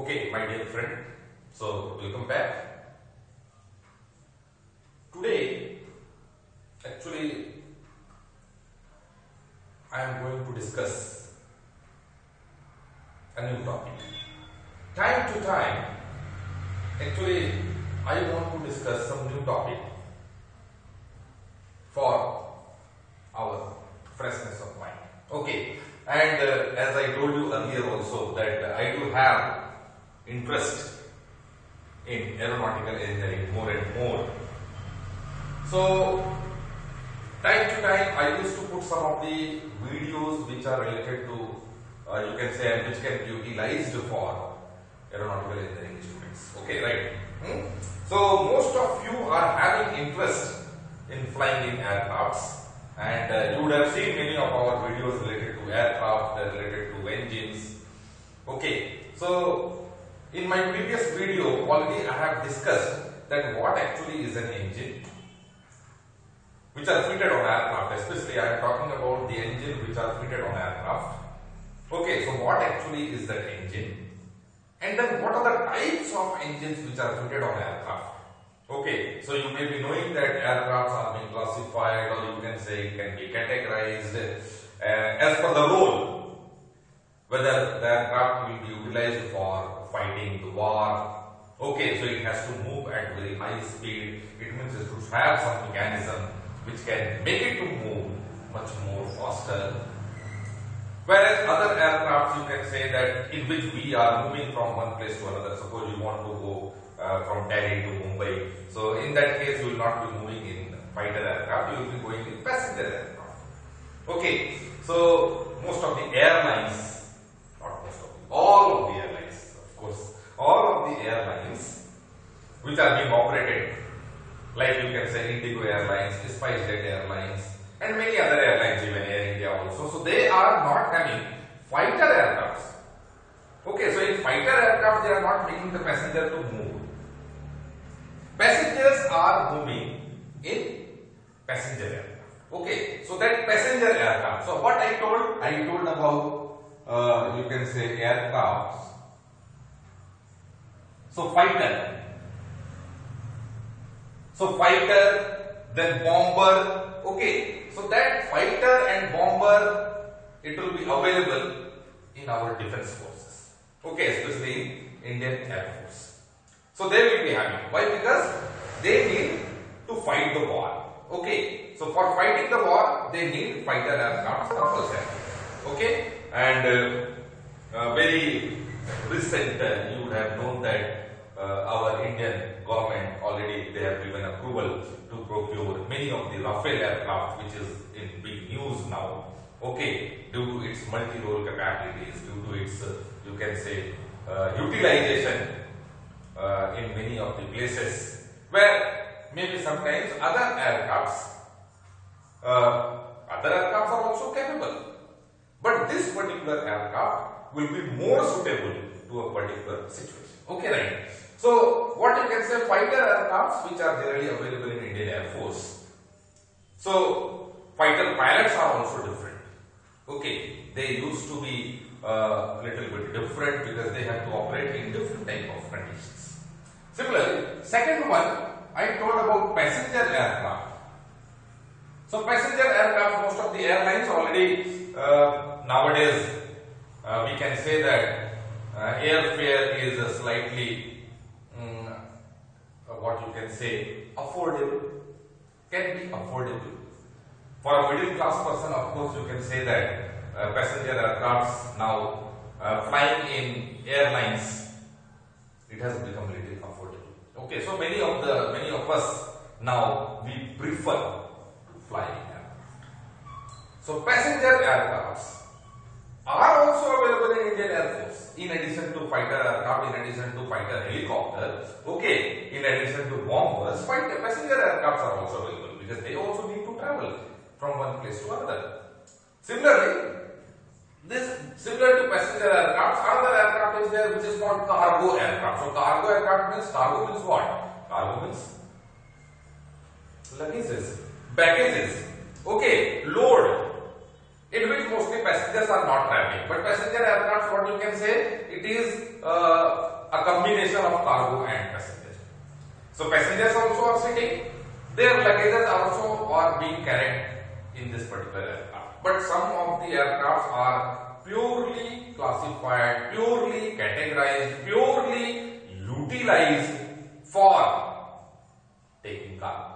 Okay, my dear friend, so welcome back. Today, actually, I am going to discuss a new topic. Time to time, actually, I want to discuss some new topic for our freshness of mind. Okay, and as I told you earlier also that I do have interest in aeronautical engineering more and more. So, time to time I used to put some of the videos which are related to, you can say, and which can be utilized for aeronautical engineering students. Okay, right? So, most of you are having interest in flying in aircrafts, and you would have seen many of our videos related to aircraft, related to engines. Okay, so in my previous video already I have discussed that what actually is an engine which are fitted on aircraft, especially I am talking about the engine which are fitted on aircraft. Okay, so what actually is that engine, and then what are the types of engines which are fitted on aircraft. Okay, so you may be knowing that aircrafts are being classified, or you can say it can be categorized as per the role, whether the aircraft will be utilized for fighting the war. Okay, so it has to move at very high speed. It means it should have some mechanism which can make it to move much more faster. Whereas other aircrafts, you can say that in which we are moving from one place to another. Suppose you want to go from Delhi to Mumbai. So in that case, you will not be moving in fighter aircraft. You will be going in passenger aircraft. Okay, so most of the airlines, not most of the, all of the airlines, of course, all of the airlines which are being operated, like you can say Indigo Airlines, SpiceJet Airlines, and many other airlines, even Air India also. So they are not having fighter aircrafts. Okay, so in fighter aircraft, they are not making the passenger to move. Passengers are moving in passenger aircraft. Okay, so that passenger aircraft. So what I told about, you can say aircrafts. So fighter. So fighter, then bomber. Okay, so that fighter and bomber, it will be available in our defense forces. Okay, especially in Indian Air Force. So they will be having. Why? Because they need to fight the war. Okay, so for fighting the war, they need fighter aircraft compulsory. Okay, and very recent, you would have known that our Indian government already they have given approval to procure many of the Rafale aircraft, which is in big news now. Okay, due to its multi-role capabilities, due to its you can say utilization in many of the places where maybe sometimes other aircrafts are also capable, but this particular aircraft will be more suitable to a particular situation. Okay, right? So what you can say, fighter aircrafts which are generally available in Indian Air Force. So fighter pilots are also different. Okay, they used to be a little bit different because they have to operate in different type of conditions. Similarly, second one, I told about passenger aircraft. So passenger aircraft, most of the airlines already nowadays we can say that airfare is slightly what you can say affordable, can be affordable. For a middle class person, of course, you can say that passenger aircrafts now flying in airlines, it has become a little affordable. Okay, so many of us now we prefer to fly in aircraft. So passenger aircrafts are also available in Indian Air Force, in addition to fighter aircraft, in addition to fighter helicopter. Okay, in addition to bombers, passenger aircrafts are also available because they also need to travel from one place to another. Similarly, similar to passenger aircraft, another aircraft is there which is called cargo aircraft. So cargo aircraft means, cargo means what? Cargo means luggages, baggages. Okay, load, in which mostly passengers are not traveling. But passenger aircraft, what you can say, it is a combination of cargo and passengers. So passengers also are sitting, their luggages also are being carried in this particular aircraft. But some of the aircrafts are purely classified, purely categorized, purely utilized for taking cargo,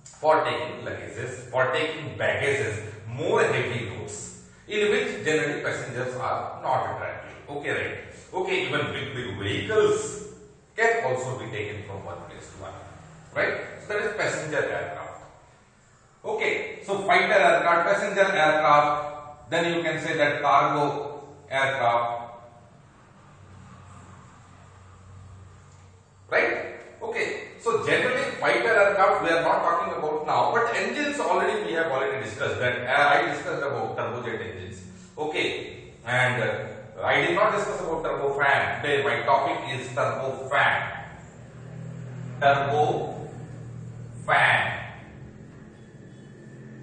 for taking luggages, for taking baggages, more heavy loads, in which generally passengers are not traveling. Okay, right? Okay, even big vehicles can also be taken from one place to another. Right? So that is passenger aircraft. Okay, so fighter aircraft, passenger aircraft, then you can say that cargo aircraft. Right? Okay, so generally fighter aircraft we are not talking about now, but engines already we have already discussed that. I discussed about turbojet engines. Okay, and I did not discuss about turbofan. Today my topic is turbofan. Turbofan.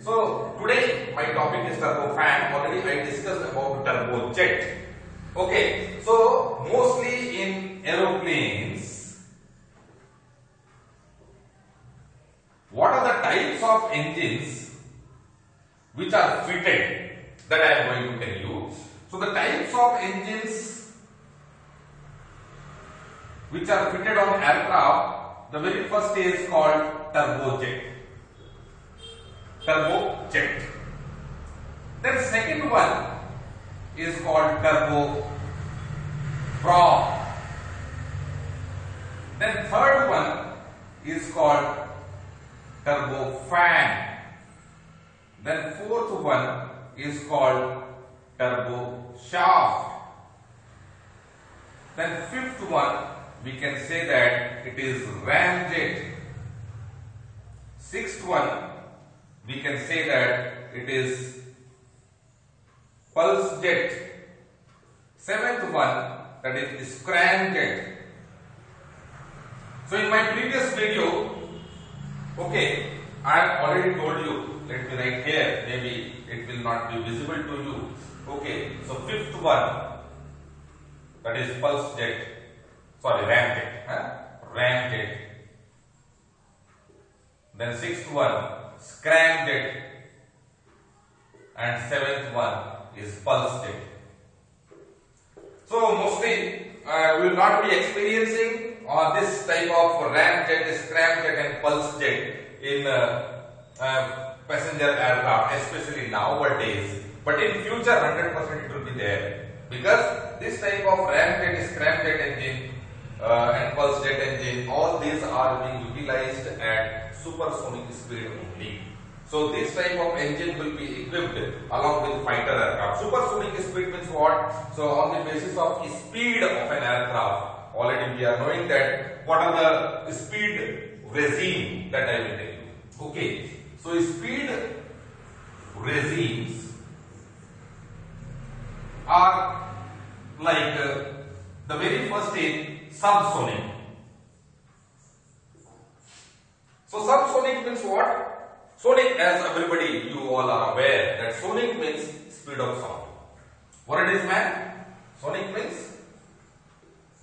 So today my topic is turbofan. Already I discussed about turbojet. Okay, so mostly in aeroplanes, what are the types of engines which are fitted, that I am going to tell you. So the types of engines which are fitted on aircraft, the very first is called turbojet. Turbojet. Then second one is called turboprop. Then third one is called turbofan. Then fourth one is called turboshaft. Then fifth one we can say that it is ramjet. Sixth one we can say that it is pulse jet. Seventh one, that is scramjet. So in my previous video, okay, I have already told you, let me write here, maybe it will not be visible to you. Okay, so fifth one, that is pulse jet, sorry, ramjet, ramjet. Then sixth one, scramjet, and seventh one is pulse jet. So mostly we will not be experiencing this type of ramjet, scramjet and pulse jet in passenger aircraft, especially nowadays. But in future 100% it will be there, because this type of ramjet, scramjet engine and pulse jet engine, all these are being utilized at supersonic speed only. So this type of engine will be equipped along with fighter aircraft. Supersonic speed means what? So on the basis of speed of an aircraft, already we are knowing that what are the speed regime that I will tell you. Okay, so speed regimes are like the very first is subsonic. So subsonic means what? Sonic, as everybody, you all are aware that sonic means speed of sound. What it is, man? Sonic means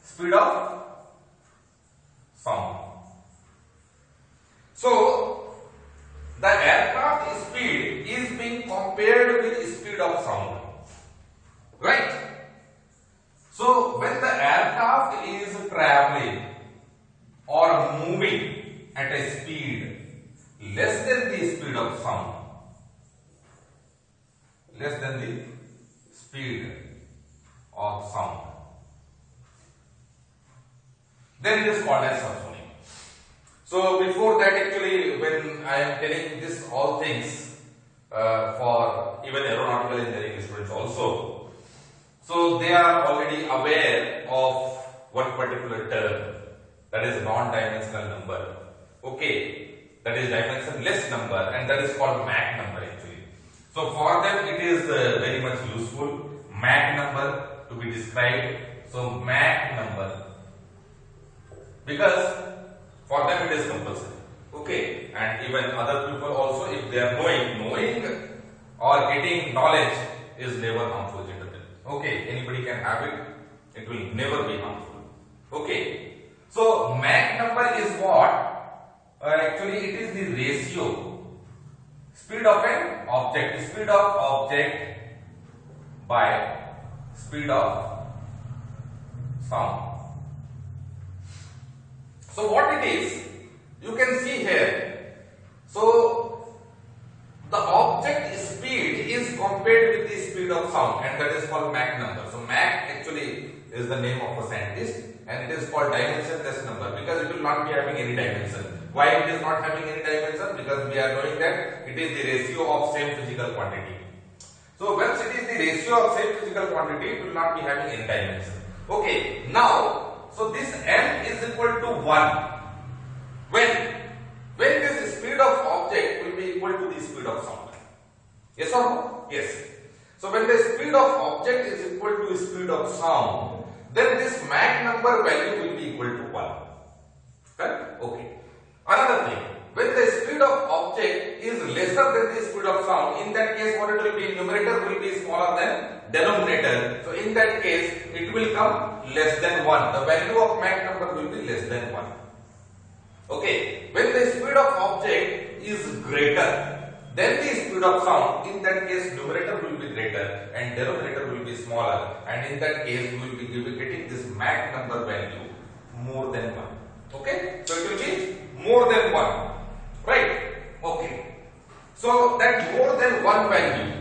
speed of sound. So the aircraft speed is being compared with speed of sound, right? So when the aircraft is traveling or moving at a speed less than the speed of sound, less than the speed of sound, then it is called as subsonic. So before that, actually, when I am telling this all things for even aeronautical engineering students also, so they are already aware of one particular term, that is non-dimensional number. Okay, that is dimensionless number, and that is called Mach number actually. So for them it is very much useful, Mach number to be described. So Mach number, because for them it is compulsory. Okay, and even other people also, if they are knowing or getting knowledge is never harmful, gentlemen. Okay, anybody can have it. It will never be harmful. Okay. So Mach number is what? Actually, it is the ratio. Speed of an object. Speed of object by speed of sound. So what it is, you can see here. So the object speed is compared with the speed of sound, and that is called Mach number. So Mach actually is the name of a scientist, and it is called dimensionless number because it will not be having any dimension. Why it is not having any dimension? Because we are knowing that it is the ratio of same physical quantity. So once it is the ratio of same physical quantity, it will not be having any dimension. Okay, now, so this m is equal to 1. When this speed of object will be equal to the speed of sound. Yes or no? Yes. So when the speed of object is equal to the speed of sound, then this Mach number value will be equal to 1. Correct? Okay. Another thing, when the speed of object is lesser than the speed of sound, in that case what it will be? Numerator will be smaller than denominator. So in that case, it will come less than 1. The value of Mach number will be less than 1. Okay. When the speed of object is greater than the speed of sound, in that case numerator will be greater and denominator will be smaller, and in that case we will be getting this Mach number value more than 1. Okay. So it will be more than 1. Right? Okay. So that more than 1 value,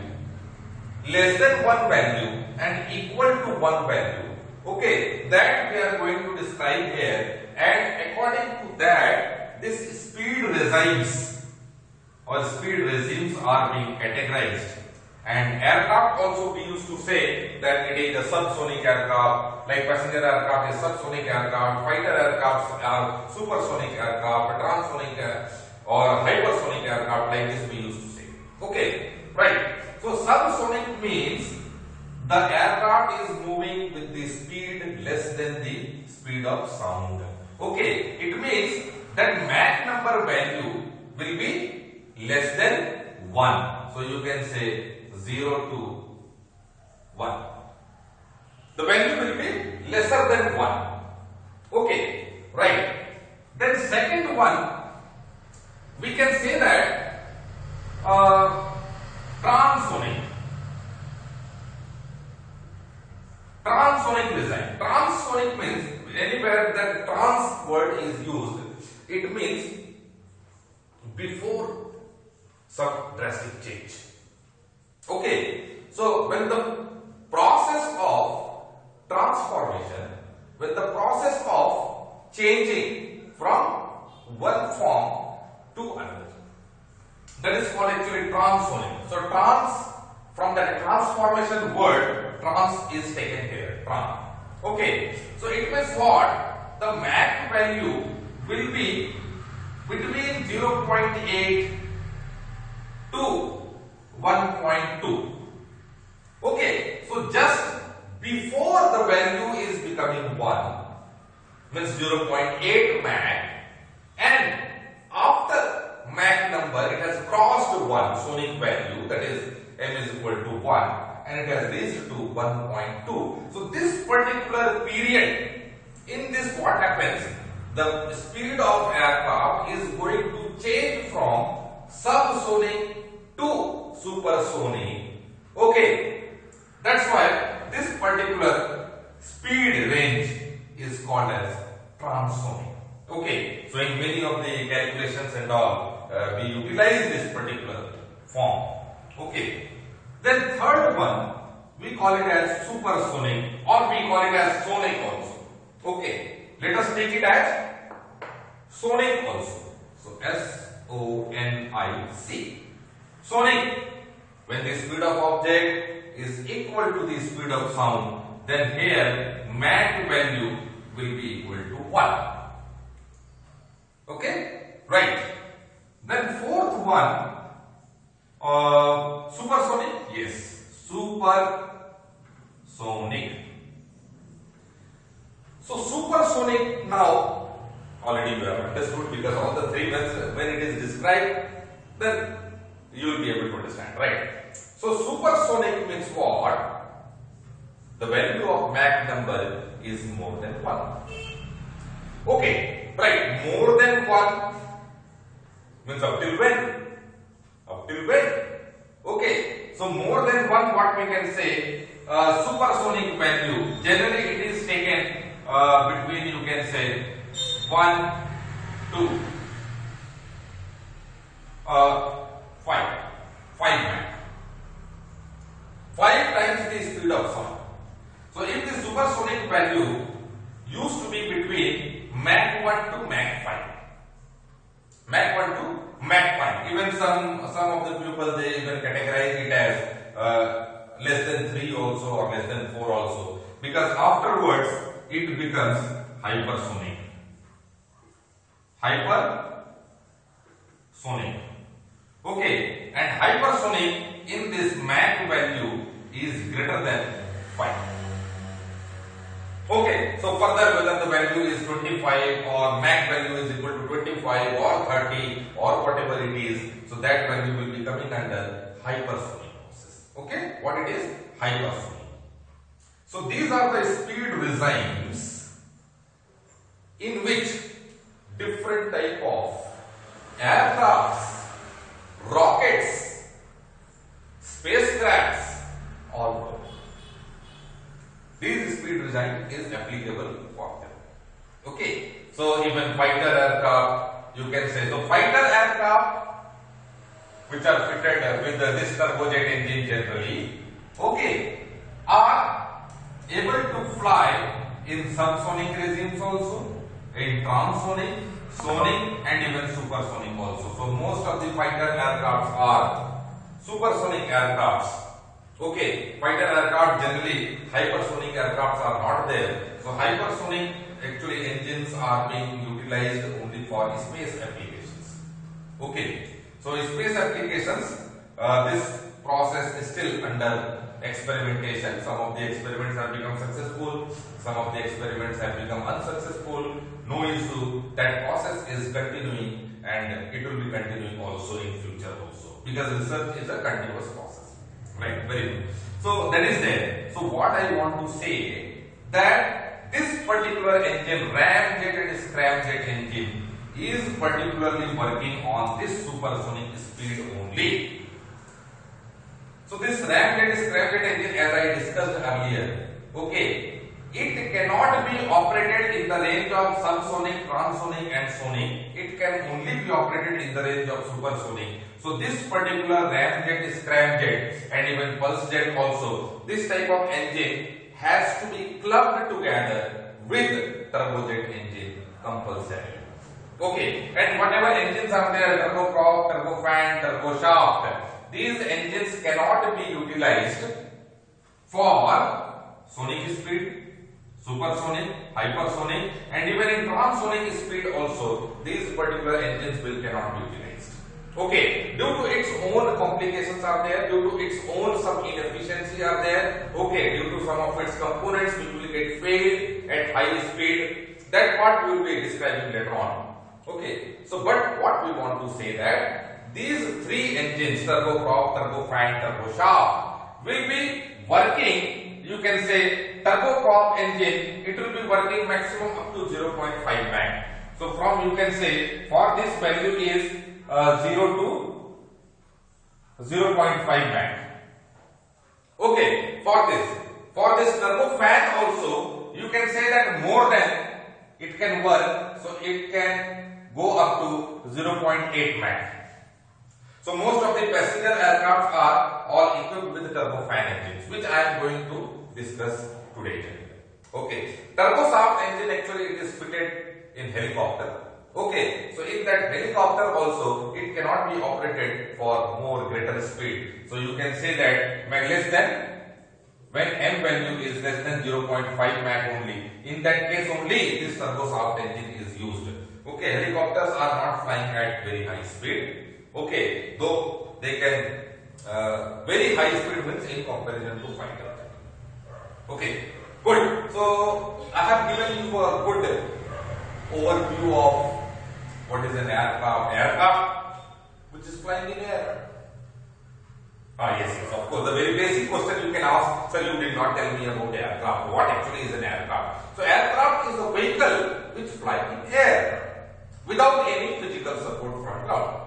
less than 1 value and equal to 1 value, okay, that we are going to describe here, and according to that this speed regimes or speed regimes are being categorized. And aircraft also we used to say that it is a subsonic aircraft, like passenger aircraft is subsonic aircraft, fighter aircrafts are supersonic aircraft, transonic or hypersonic aircraft, like this we used to say. Okay, right. So subsonic means the aircraft is moving with the speed less than the speed of sound. Okay, it means that Mach number value will be less than 1. So you can say 0 to 1. The value will be lesser than 1. Okay, right. Then second one, we can say that transonic. Transonic design. Transonic means anywhere that trans word is used, it means before some drastic change. Okay, so when the process of transformation, when the process of changing from one form to another, that is called actually transonic. So trans, from that transformation word, trans is taken here, trans. Okay, so it means what? The Mach value will be between 0.8 to 1.2. Okay, so just before the value is becoming 1, means 0.8 Mach, and after Mach number it has crossed 1 sonic value, that is m is equal to 1, and it has reached to 1.2. So this particular period, in this what happens, the speed of aircraft is going to change from subsonic to supersonic. Okay, that's why this particular speed range is called as transonic. Okay, so in many of the calculations and all, we utilize this particular form. Okay, then third one, we call it as supersonic, or we call it as sonic also. Okay, let us take it as sonic also. So S-O-N-I-C. Sonic, when the speed of object is equal to the speed of sound, then here Mach value will be equal to 1. Okay, right. Then fourth one, supersonic. Yes, supersonic. So supersonic, now already you have understood, because all the three when it is described, then you will be able to understand, right? So supersonic means what? The value of Mach number is more than 1. Okay, right, more than 1 means up till when? Up till when? Okay, so more than 1, what we can say, supersonic value, generally it is taken between, you can say, 1 to 5 Mach. 5 times the speed of sound. So if the supersonic value used to be between Mach 1 to Mach 5. Mach 1 to Mach 5. Even some of the people, they even categorize it as less than 3 also or less than 4 also, because afterwards it becomes hypersonic. Hypersonic. Okay, and hypersonic in this Mach value is greater than 5. Okay, so further whether the value is 25 or Mach value is equal to 25 or 30 or whatever it is, so that value will be coming under hypersonic process. Okay, what it is? Hypersonic. So these are the speed regimes in which different type of aircrafts, rockets, spacecrafts all work. This speed regime is applicable for them. Okay, so even fighter aircraft, you can say, so fighter aircraft which are fitted with this turbojet engine generally, okay, are able to fly in subsonic regimes also, in transonic, sonic and even supersonic also. So most of the fighter aircrafts are supersonic aircrafts. Okay, fighter aircraft generally, hypersonic aircrafts are not there. So hypersonic actually engines are being utilized only for space applications. Okay, so space applications, this process is still under experimentation. Some of the experiments have become successful, some of the experiments have become unsuccessful. No issue, that process is continuing and it will be continuing also in future also, because research is a continuous process. Right, very good. So that is there. So what I want to say, that this particular engine, ramjet and scramjet engine, is particularly working on this supersonic speed only. So this ramjet scramjet engine, as I discussed earlier, okay, it cannot be operated in the range of subsonic, transonic and sonic. It can only be operated in the range of supersonic. So this particular ramjet, scramjet and even pulse jet also, this type of engine has to be clubbed together with turbojet engine compulsory. Okay, and whatever engines are there, turboprop, turbofan, turboshaft, these engines cannot be utilized for sonic speed, supersonic, hypersonic and even in transonic speed also, these particular engines cannot be utilized. Okay, due to its own complications are there, due to its own some inefficiency are there, okay, due to some of its components which will get failed at high speed, that part we will be describing later on. Okay, so but what we want to say that these three engines, turboprop, turbofan, turboshaft, will be working, you can say turboprop engine, it will be working maximum up to 0.5 Mach. So from, you can say, for this value is 0 to 0.5 Mach. Okay, for this turbofan also, you can say that more than it can work, so it can go up to 0.8 Mach. So most of the passenger aircraft are all equipped with turbofan engines, which I am going to discuss today. Okay, turboshaft engine actually it is fitted in helicopter. Okay, so in that helicopter also it cannot be operated for more greater speed. So you can say that less than, when M value is less than 0.5 Mach only, in that case only this turboshaft engine is used. Okay, helicopters are not flying at very high speed. Okay, though they can very high speed means in comparison to fighter. Okay, good. So I have given you a good overview of what is an aircraft. Aircraft which is flying in air. Yes, yes, of course. The very basic question you can ask, sir, you did not tell me about aircraft. What actually is an aircraft? So, aircraft is a vehicle which flies in air without any physical support from ground.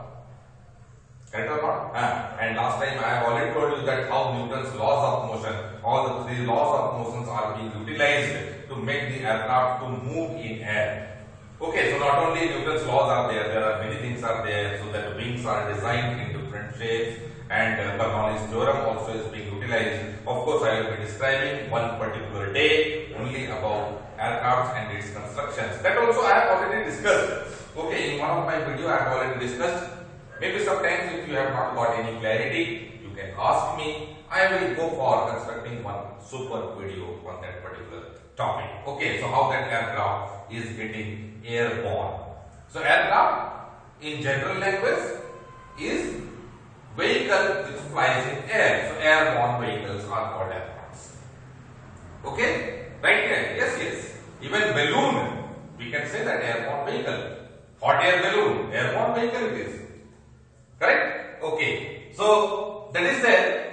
Correct or not? And last time I have already told you that how Newton's laws of motion, all the three laws of motions are being utilized to make the aircraft to move in air. Okay, so not only Newton's laws are there are many things are there, so that wings are designed in different shapes, and Bernoulli's theorem also is being utilized. Of course, I will be describing one particular day only about aircraft and its constructions. That also I have already discussed. Okay, in one of my video I have already discussed. Maybe sometimes if you have not got any clarity, you can ask me. I will go for constructing one super video on that particular topic. Okay, so how that aircraft is getting airborne. So aircraft in general language is vehicle which flies in air. So airborne vehicles are called aircrafts. Okay, right here. Yes, yes. Even balloon, we can say that airborne vehicle. Hot air balloon, airborne vehicle it is. Correct? Okay. So that is there.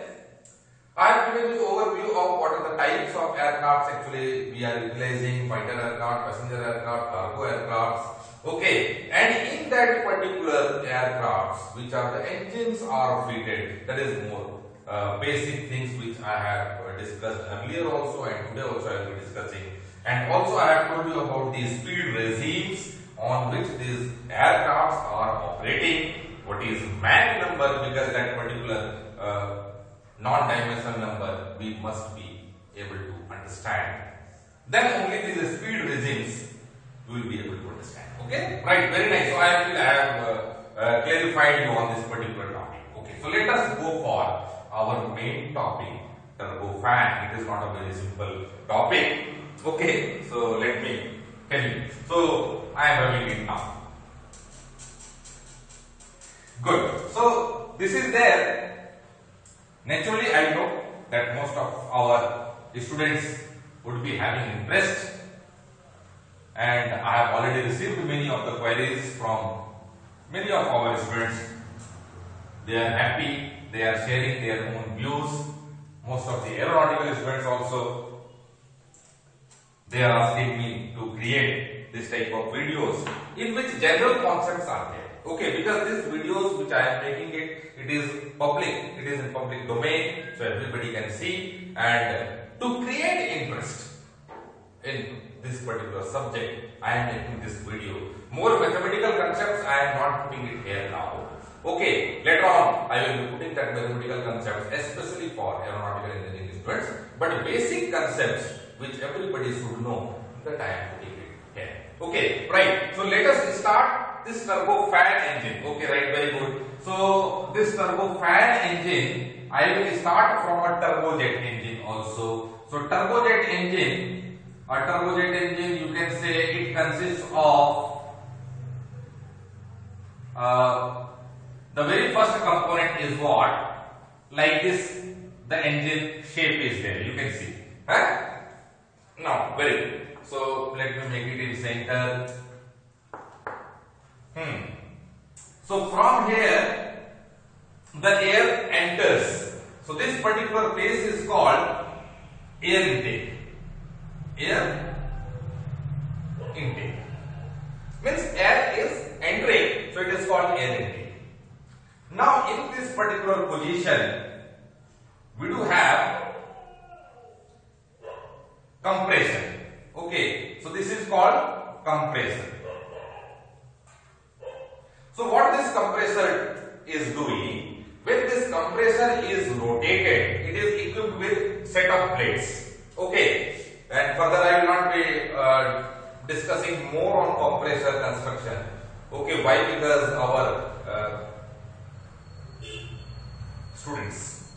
I have given you the overview of what are the types of aircrafts actually we are utilizing: fighter aircraft, passenger aircraft, cargo aircrafts. Okay, and in that particular aircrafts, which are the engines are fitted, that is more basic things which I have discussed earlier also, and today also I will be discussing. And also I have told you about the speed regimes on which these aircrafts are operating. What is Mach number, because that particular non-dimensional number we must be able to understand. Then only these speed regimes we will be able to understand. Okay, right, very nice. So I have clarified you on this particular topic. Okay, so let us go for our main topic, turbofan. It is not a very simple topic. Okay, so let me tell you. So I am having it now. Good. So this is there. Naturally, I know that most of our students would be having interest, and I have already received many of the queries from many of our students. They are happy, they are sharing their own views. Most of the aeronautical students also, they are asking me to create this type of videos in which general concepts are there. Okay, because these videos which I am making it is public, it is in public domain, so everybody can see, and to create interest in this particular subject, I am making this video. More mathematical concepts, I am not putting it here now. Okay, later on I will be putting that mathematical concepts especially for aeronautical engineering students, but basic concepts which everybody should know, that I am putting it here. Okay, right. So let us start this turbofan engine. Okay, right, very good. So this turbofan engine, I will start from a turbojet engine also. So turbojet engine, a turbojet engine, you can say it consists of the very first component is what? Like this, the engine shape is there. You can see. Huh? Now, very good. So let me make it in center. So from here, the air enters. So this particular place is called air intake. Air intake means air is entering, so it is called air intake. Now in this particular position, we do have compression. Okay, so this is called compression. So what this compressor is doing, when this compressor is rotated, it is equipped with set of plates. Okay, and further I will not be discussing more on compressor construction. Okay, why? Because our students,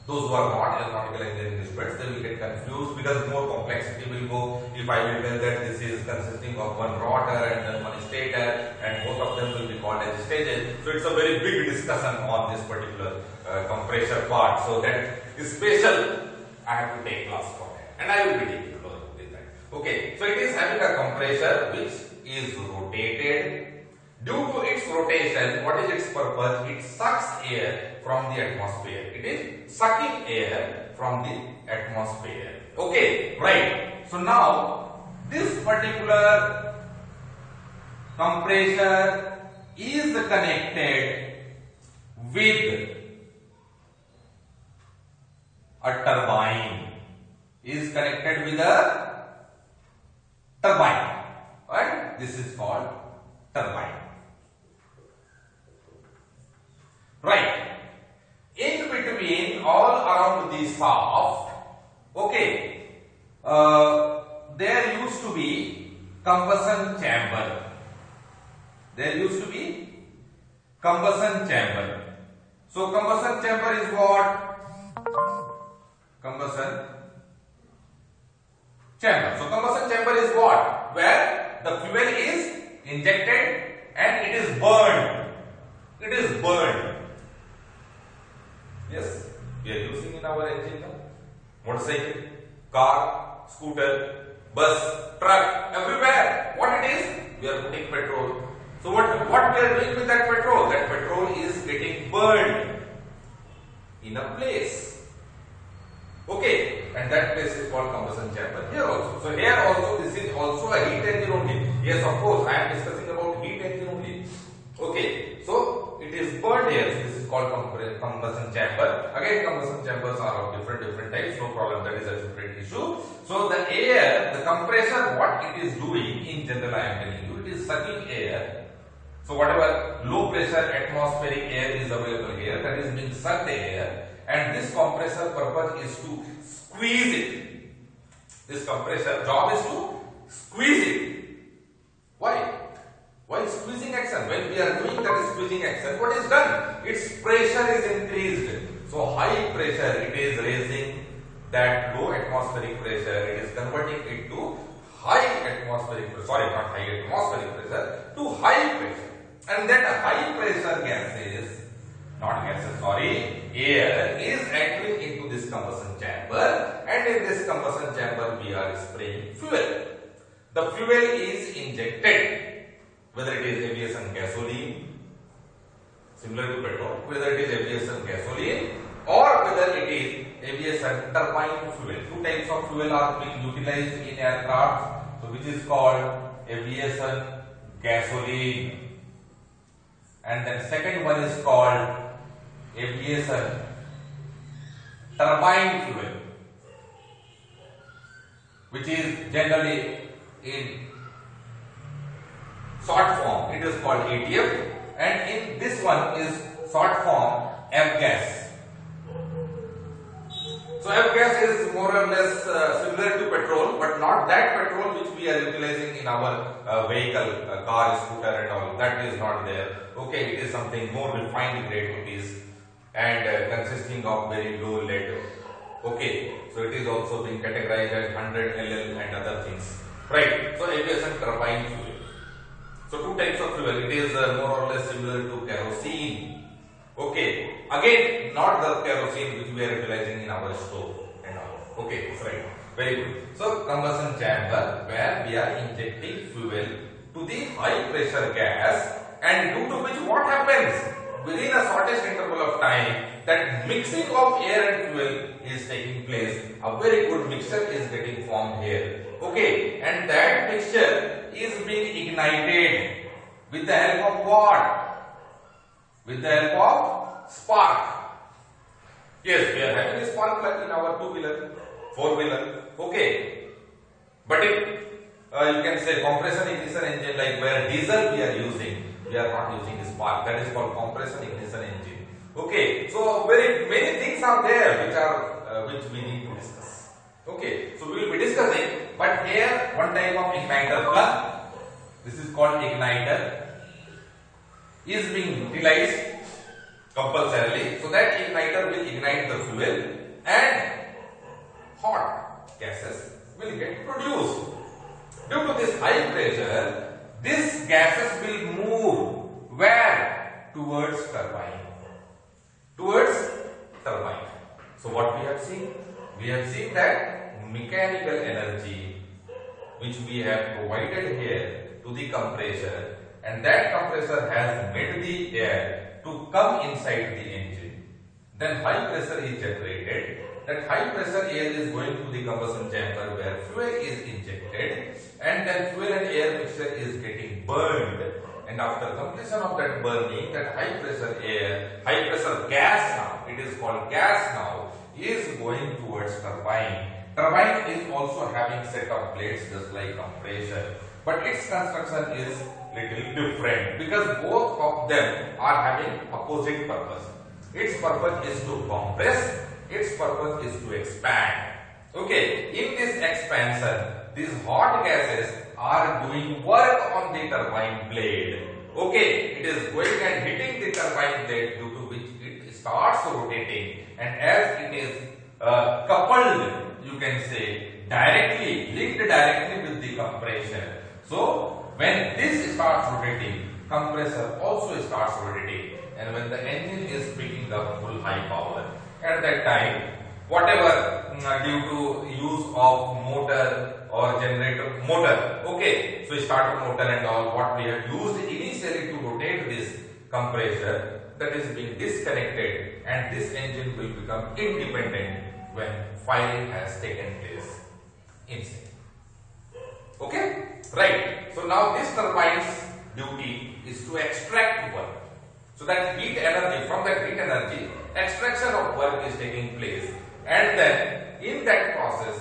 those who are not aeronautical engineering students, they will get confused because more complexity will go if I will tell that this is consisting of one rotor and then one stator, and both of them will be called as stages. So it's a very big discussion on this particular compressor part. So that is special. I have to take class for that, and I will be taking a look with that. Okay, so it is having a compressor which is rotated Due to its rotation, what is its purpose? It sucks air from the atmosphere. It is sucking air from the atmosphere. Okay, right. So now this particular compressor is connected with a turbine. Is connected with a turbine, and this is called turbine. Right. In between, all around the shaft, okay, there used to be combustion chamber. There used to be combustion chamber. So combustion chamber is what? Combustion chamber. So combustion chamber is what? Where the fuel is injected and it is burned. It is burned. Yes, we are using in our engine now. Motorcycle, car, scooter, bus, truck, everywhere. What it is? We are putting petrol. So what we are doing with that petrol? That petrol is getting burned in a place. Okay, and that place is called combustion chamber here also. So here also this is also a heat engine only. Yes, of course, I am discussing about heat engine only. Okay, so it is burned here. So this is called combustion chamber. Again, combustion chambers are of different types. No problem, that is a separate issue. So the air, the compressor, what it is doing in general, I am telling you, it is sucking air. So whatever low pressure atmospheric air is available here, that is being sucked air. And this compressor purpose is to squeeze it. This compressor job is to squeeze it. Why? Why squeezing action? When we are doing that squeezing action, what is done? Its pressure is increased. So high pressure, it is raising that low atmospheric pressure. It is converting it to high atmospheric pressure. Sorry, not high atmospheric pressure, to high pressure. And that high pressure gases, not gases, sorry, air is entering into this combustion chamber, and in this combustion chamber we are spraying fuel. The fuel is injected, whether it is aviation gasoline, similar to petrol, whether it is aviation gasoline or whether it is aviation turbine fuel. Two types of fuel are being utilized in aircraft, so which is called aviation gasoline, and then second one is called aviation turbine fuel, which is generally in short form it is called ATF, and in this one is short form F-gas. So F-gas is more or less similar to petrol, but not that petrol which we are utilizing in our vehicle, car, scooter and all. That is not there. Okay, it is something more refined grade it is, and consisting of very low lead. Okay, so it is also being categorized as 100 LL and other things. Right, so aviation turbine fuel. So two types of fuel. It is more or less similar to kerosene. Okay, again not the kerosene which we are utilizing in our stove and all. Okay, right, very good. So combustion chamber where we are injecting fuel to the high pressure gas, and due to which what happens? Within a shortest interval of time, that mixing of air and fuel is taking place. A very good mixture is getting formed here. Okay, and that mixture is being ignited with the help of what? With the help of spark. Yes, we are having a spark plug in our two-wheeler, four-wheeler. Okay, but if you can say compression ignition engine, like where diesel we are using, we are not using spark. That is called compression ignition engine. Okay, so very many things are there which are which we need to discuss. Okay, so we will be discussing, but here one type of igniter plug, this is called igniter, is being utilized compulsorily, so that igniter will ignite the fuel and hot gases will get produced. Due to this high pressure, these gases will move where? Towards turbine. Towards turbine. So what we have seen? We have seen that mechanical energy which we have provided here to the compressor and that compressor has made the air to come inside the engine. Then high pressure is generated. That high pressure air is going to the combustion chamber where fuel is injected, and then fuel and air mixture is getting burned. And after completion of that burning, that high pressure gas now, it is called gas now, is going towards turbine. Turbine is also having set of blades just like compressor, but its construction is little different because both of them are having opposite purpose. Its purpose is to compress, its purpose is to expand. Okay, in this expansion, these hot gases are doing work on the turbine blade. Okay, it is going and hitting the turbine blade, due to which it starts rotating, and as it is coupled, you can say linked directly with the compression. So when this starts rotating, compressor also starts rotating, and when the engine is picking up full high power, at that time, whatever due to use of motor or generator motor, okay, so starter motor and all what we have used initially to rotate this compressor, that is being disconnected, and this engine will become independent when firing has taken place inside. Okay, right. So now this turbine's duty is to extract work. So that heat energy, from that heat energy, extraction of work is taking place, and then in that process,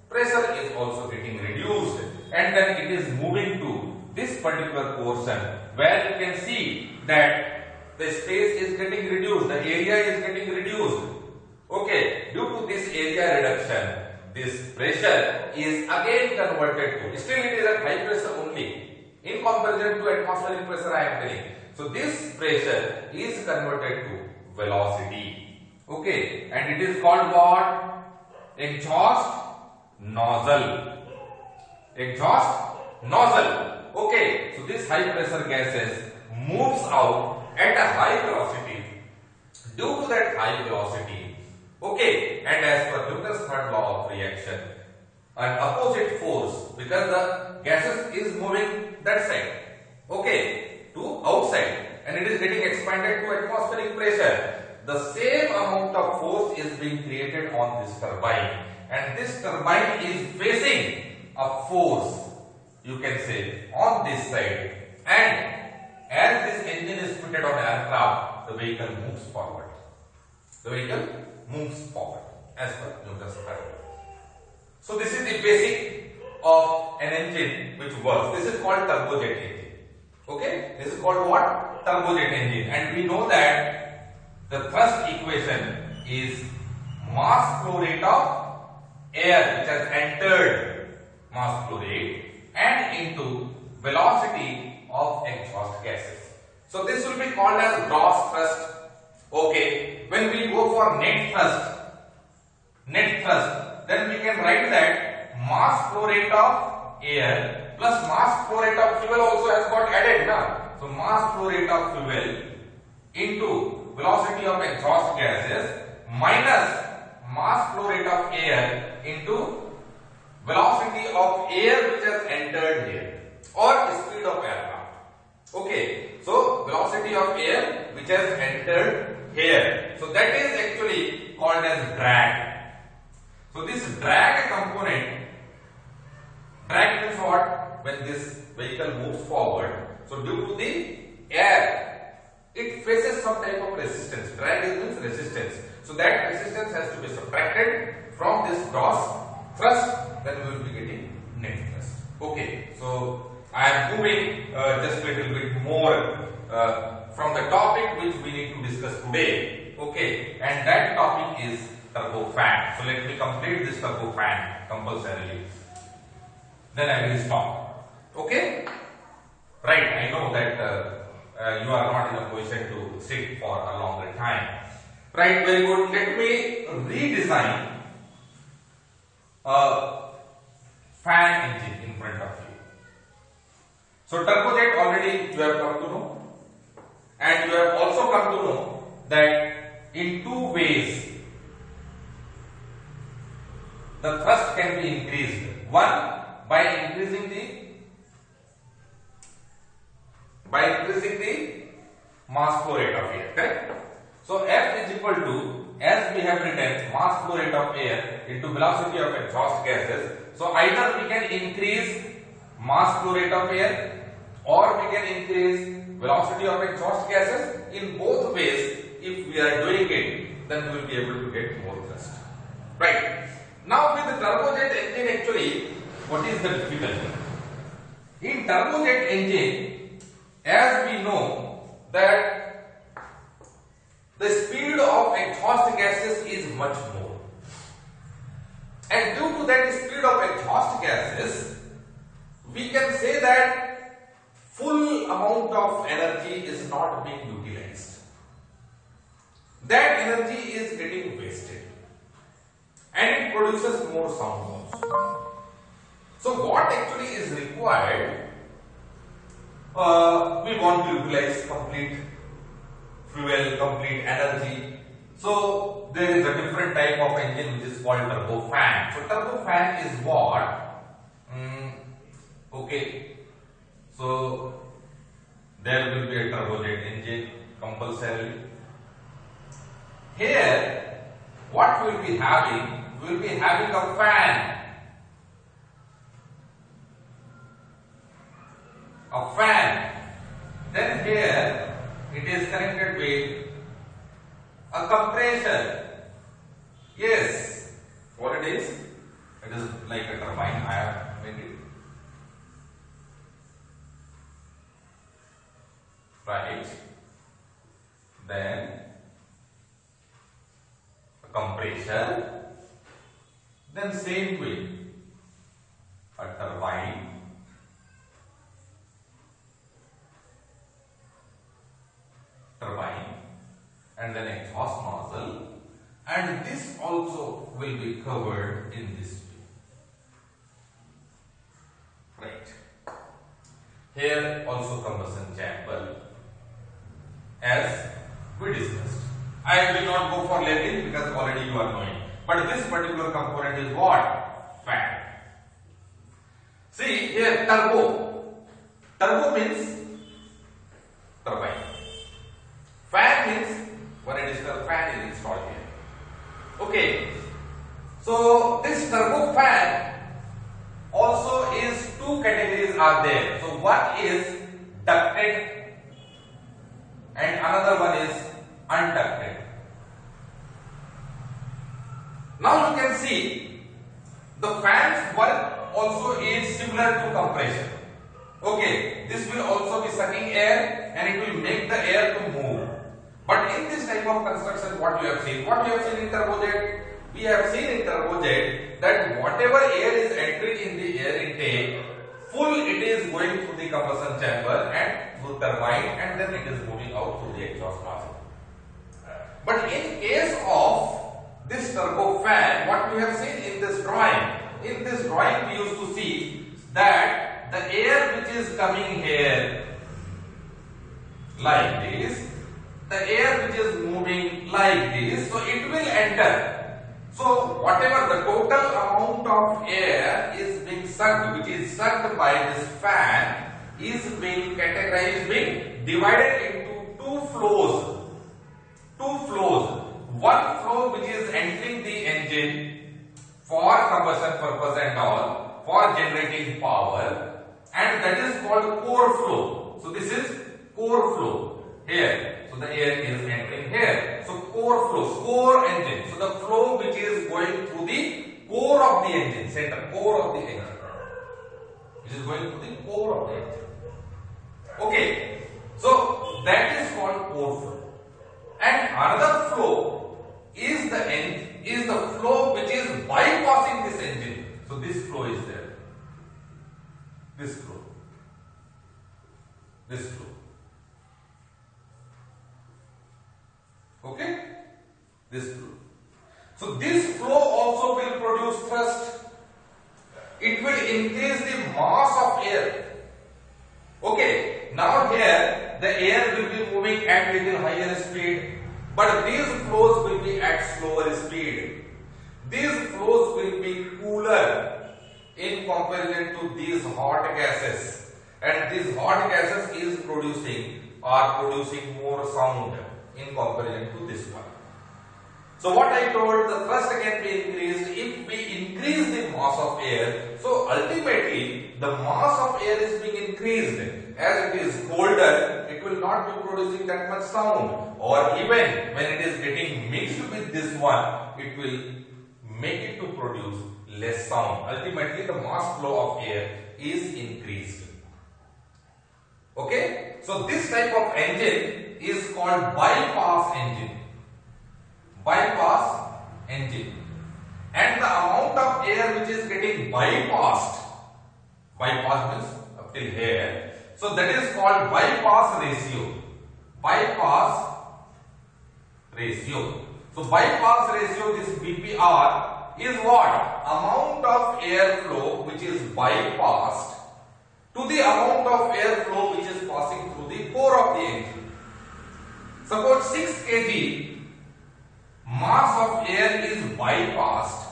pressure is also getting reduced, and then it is moving to this particular portion where you can see that the space is getting reduced, the area is getting reduced. Okay, due to this area reduction, this pressure is again converted to, still it is at high pressure only, in comparison to atmospheric pressure I am telling. So this pressure is converted to velocity. Okay, and it is called what? Exhaust nozzle. Exhaust nozzle. Okay, so this high pressure gases moves out at a high velocity. Due to that high velocity, okay, and as per Newton's third law of reaction, an opposite force, because the gases is moving that side, okay, to outside, and it is getting expanded to atmospheric pressure. The same amount of force is being created on this turbine, and this turbine is facing a force, you can say, on this side, and as this engine is fitted on aircraft, the vehicle moves forward. The vehicle moves forward as per Newton's third law. So this is the basic of an engine which works. This is called turbojet engine. Okay, this is called what? Turbojet engine, and we know that the thrust equation is mass flow rate of air which has entered, mass flow rate, and into velocity of exhaust gases. So this will be called as gross thrust. Okay, when we go for net thrust, then we can write that mass flow rate of air plus mass flow rate of fuel also has got added now. So mass flow rate of fuel into velocity of exhaust gases minus mass flow rate of air into velocity of air which has entered here, or speed of aircraft. Okay, so velocity of air which has entered here. So that is actually called as drag. So this drag component, drag means what? When this vehicle moves forward, so due to the air, it faces some type of resistance. Drag means resistance. So that resistance has to be subtracted from this gross thrust, then we will be getting net thrust. Okay, so I am moving just a little bit more from the topic which we need to discuss today. Okay, and that topic is turbofan. So let me complete this turbofan compulsorily. Then I will stop. Okay, right? I know that you are not in a position to sit for a longer time. Right, very good. Let me redesign a fan engine in front of you. So turbojet already you have come to know, and you have also come to know that in two ways the thrust can be increased. One, by increasing by increasing the mass flow rate of air, correct? So F is equal to, as we have written, mass flow rate of air into velocity of exhaust gases. So either we can increase mass flow rate of air or we can increase velocity of exhaust gases. In both ways, if we are doing it, then we will be able to get more thrust. Right. Now with the turbojet engine, actually, what is the difficulty? In turbojet engine, as we know that the speed of exhaust gases is much more, and due to that speed of exhaust gases, we can say that full amount of energy is not being utilized. That energy is getting wasted and it produces more sound also. So what actually is required? We want to utilize complete fuel, complete energy. So there is a different type of engine which is called turbofan. So turbofan is what? Okay. So there will be a turbojet engine compulsorily. Here, what we will be having? We will be having a fan. A fan. Then here it is connected with a compressor. Yes, what it is? It is like a turbine. I have made it. Right. Then a compressor. Then same way, a turbine. And then exhaust nozzle, and this also will be covered in this way. Right. Here also combustion chamber, as we discussed. I will not go for labeling because already you are knowing. But this particular component is what? Fan. See here, turbo. Turbo means turbine. Fan means one additional fan is installed here. Okay. So this turbofan also is two categories are there. So one is ducted and another one is unducted. Now you can see the fan's work also is similar to compression. Okay, this will also be sucking air and it will make the air to move. But in this type of construction, what you have seen? What you have seen in turbojet? We have seen in turbojet that whatever air is entering in the air intake, full it is going through the combustion chamber and through turbine, and then it is moving out through the exhaust nozzle. But in case of this turbofan, what we have seen in this drawing we used to see that the air which is coming here like this, the air which is moving like this, so it will enter. So whatever the total amount of air is being sucked, which is sucked by this fan, is being categorized, being divided into two flows. One flow which is entering the engine for combustion purpose and all, for generating power, and that is called core flow. So this is core flow here. So the air is entering here. So core flow, core engine. So the flow which is going through the core of the engine, center, core of the engine, which is going through the core of the engine. Okay. So that is called core flow. And another flow is the flow which is bypassing this engine. So this flow is there. This flow. Okay? This flow. So this flow also will produce thrust. It will increase the mass of air. Okay, now here the air will be moving at little higher speed, but these flows will be at slower speed. These flows will be cooler in comparison to these hot gases, and these hot gases is producing more sound in comparison to this one. So what I told, the thrust can be increased if we increase the mass of air. So ultimately the mass of air is being increased. As it is colder, it will not be producing that much sound, or even when it is getting mixed with this one, it will make it to produce less sound. Ultimately the mass flow of air is increased. Okay, so this type of engine is called bypass engine. Bypass engine, and the amount of air which is getting bypassed means up till here, so that is called bypass ratio. Bypass ratio. So bypass ratio, this BPR is what? Amount of airflow which is bypassed to the amount of airflow which is passing through the core of the engine. Suppose 6 kg mass of air is bypassed,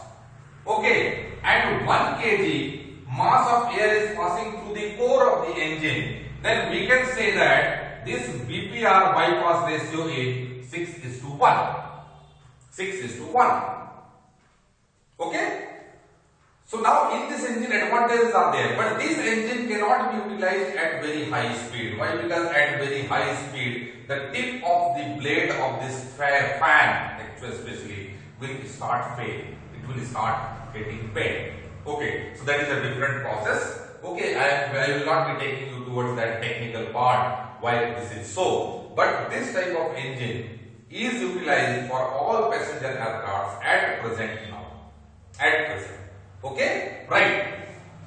okay, and 1 kg mass of air is passing through the core of the engine, then we can say that this BPR bypass ratio is 6:1. 6:1. Okay. So now in this engine advantages are there, but this engine cannot be utilized at very high speed. Why? Because at very high speed, the tip of the blade of this fan, especially, will start failing. It will start getting bent. Okay, so that is a different process. Okay, I will not be taking you towards that technical part why this is so. But this type of engine is utilized for all passenger aircrafts at present now. At present. Okay, right?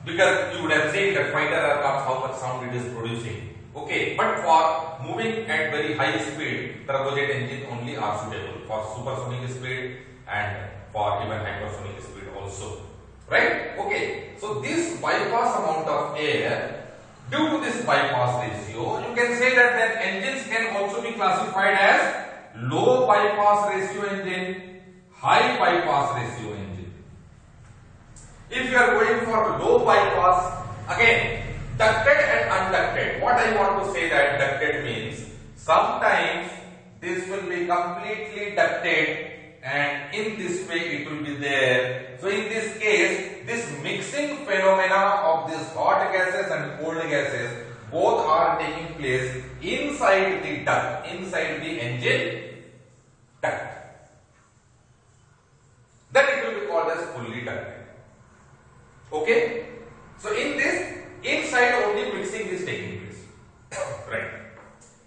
Because you would have seen that fighter aircraft how much sound it is producing. Okay, but for moving at very high speed, turbojet engine only are suitable for supersonic speed and for even hypersonic speed also. Right? Okay, so this bypass amount of air, due to this bypass ratio, you can say that engines can also be classified as low bypass ratio engine, high bypass ratio engine. If you are going for low bypass, again, ducted and unducted. What I want to say that ducted means sometimes this will be completely ducted and in this way it will be there. So in this case, this mixing phenomena of these hot gases and cold gases both are taking place inside the duct, inside the engine duct. Then it will be called as fully ducted. Okay, so in this, inside only mixing is taking place, right?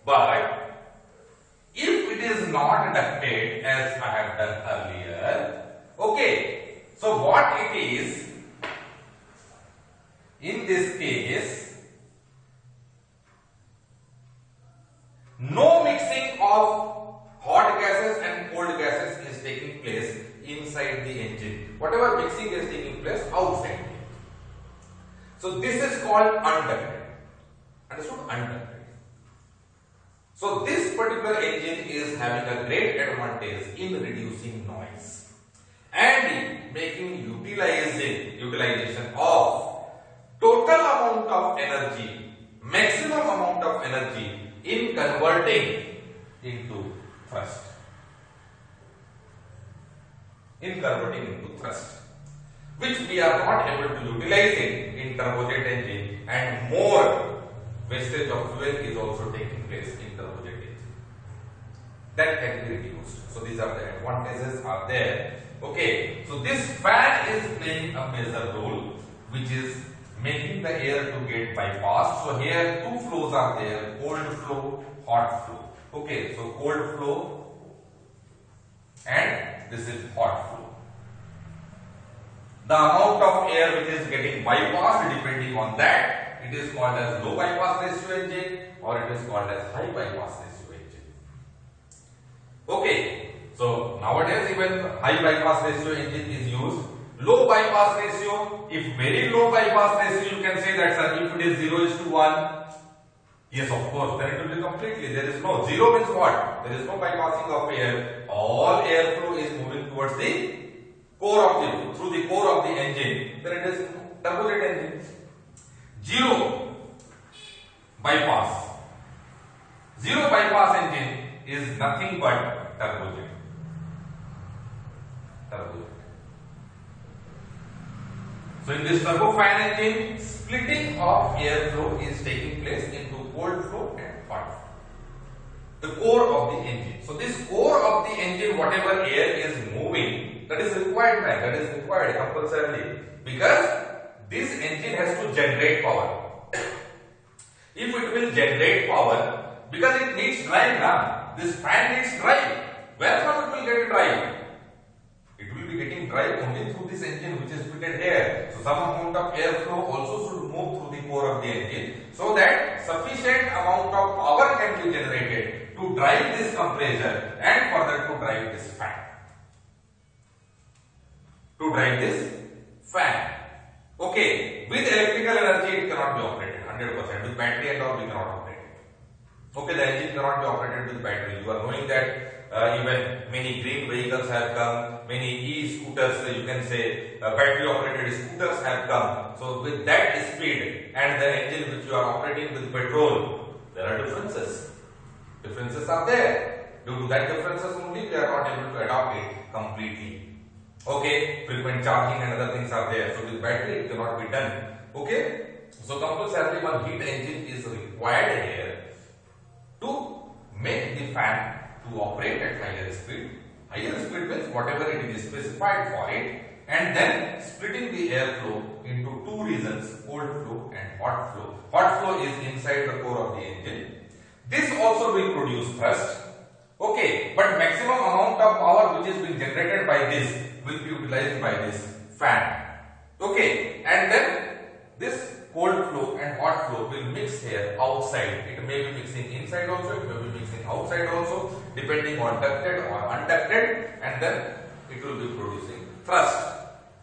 But if it is not ducted as I have done earlier, okay, so what it is, in this case, no mixing of hot gases and cold gases is taking place inside the engine. Whatever mixing is taking place outside. So this is called unducted. Understood? Unducted. So this particular engine is having a great advantage in reducing noise and making utilization of total amount of energy, maximum amount of energy in converting into thrust. Which we are not able to utilize it in turbojet engine, and more wastage of fuel is also taking place in turbojet engine. That can be reduced. So these are the advantages are there. Okay, so this fan is playing a major role, which is making the air to get bypassed. So here two flows are there, cold flow, hot flow. Okay, so cold flow and this is hot flow. The amount of air which is getting bypassed, depending on that, it is called as low bypass ratio engine or it is called as high bypass ratio engine. Okay, so nowadays even high bypass ratio engine is used. Low bypass ratio, if very low bypass ratio, you can say that sir, if it is 0:1, yes, of course, then it will be completely, there is no, 0 means what? There is no bypassing of air, all airflow is moving towards the core of the, through the core of the engine, then it is turbojet engine. 0, bypass. Zero bypass engine is nothing but turbojet. Turbojet. So in this turbofan engine, splitting of airflow is taking place into cold flow and hot flow. The core of the engine. So this core of the engine, whatever air is moving, that is required, man. That is required compulsorily, because this engine has to generate power. If it will generate power, because it needs drive now. This fan needs drive. Where from it will get drive? It will be getting drive only through this engine which is fitted here. So some amount of airflow also should move through the core of the engine, so that sufficient amount of power can be generated to drive this compressor and further to drive this fan. To drive this fan. Okay, with electrical energy it cannot be operated 100%. With battery and all we cannot operate it. Okay, the engine cannot be operated with battery. You are knowing that even many green vehicles have come, many e-scooters, you can say battery operated scooters have come. So with that speed and the engine which you are operating with petrol, there are differences. Differences are there. Due to that differences only we are not able to adopt it completely. Okay, frequent charging and other things are there. So with battery it cannot be done. Okay, so compulsorily one heat engine is required here to make the fan to operate at higher speed. Higher speed means whatever it is specified for it, and then splitting the airflow into two regions, cold flow and hot flow. Hot flow is inside the core of the engine. This also will produce thrust. Okay, but maximum amount of power which is being generated by this will be utilized by this fan. Okay, and then this cold flow and hot flow will mix here outside. It may be mixing inside also, it may be mixing outside also, depending on ducted or unducted, and then it will be producing thrust,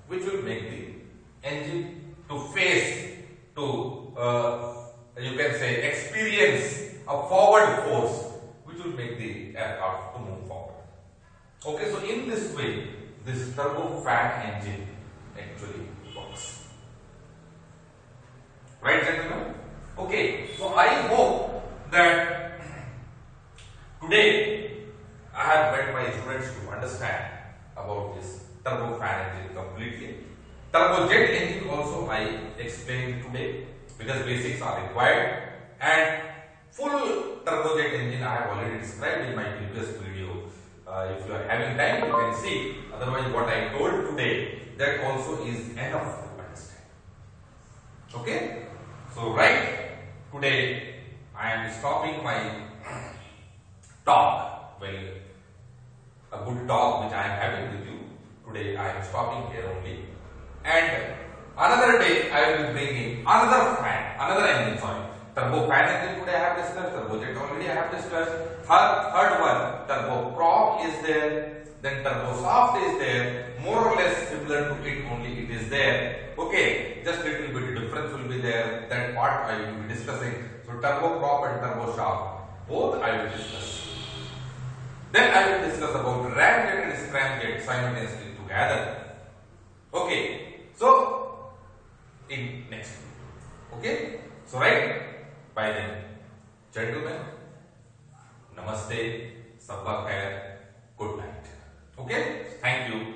which will make the engine to face, to you can say experience a forward force, which will make the aircraft to move forward. Okay, so in this way, this turbofan engine actually works. Right, gentlemen? Okay, so I hope that today I have made my students to understand about this turbofan engine completely. Turbojet engine also I explained today, because basics are required, and full turbojet engine I have already described in my previous video. If you are having time, you can see. Otherwise, what I told today, that also is enough to understand. Okay? So, right today, I am stopping my talk. Well, a good talk which I am having with you. Today, I am stopping here only. And another day, I will be bringing another fan, another engine, sorry. Turbofan engine today I have discussed, turbojet already I have discussed. Third one, turboprop is there, then turbosoft is there, more or less similar to it, only it is there. Okay, just little bit difference will be there, that part I will be discussing. So turboprop and turbosoft, both I will discuss. Then I will discuss about ramjet and scramjet simultaneously together. Okay, so in next week. Okay, so right. By then, gentlemen, namaste, sabka khair, good night. Okay, thank you.